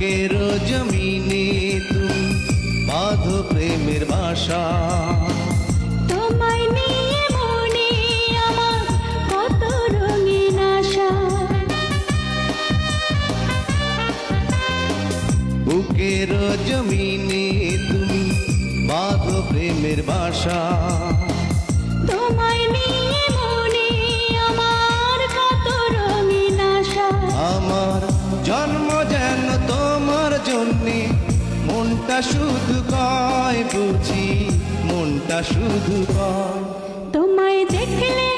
বুকের জমিনে তুমি বাঁধো প্রেমের বাসা। তোমায় নিয়ে মনে আমার কত রঙিন আশা। বুকের জমিনে তুমি বাঁধো প্রেমের বাসা। তোমায় নিয়ে মনে আমার কত রঙিন আশা। আমার জন্ম যেন তোমার জন্যে, মনটা শুধু কয় বুঝি, মনটা শুধু কয়। তোমায় দেখলে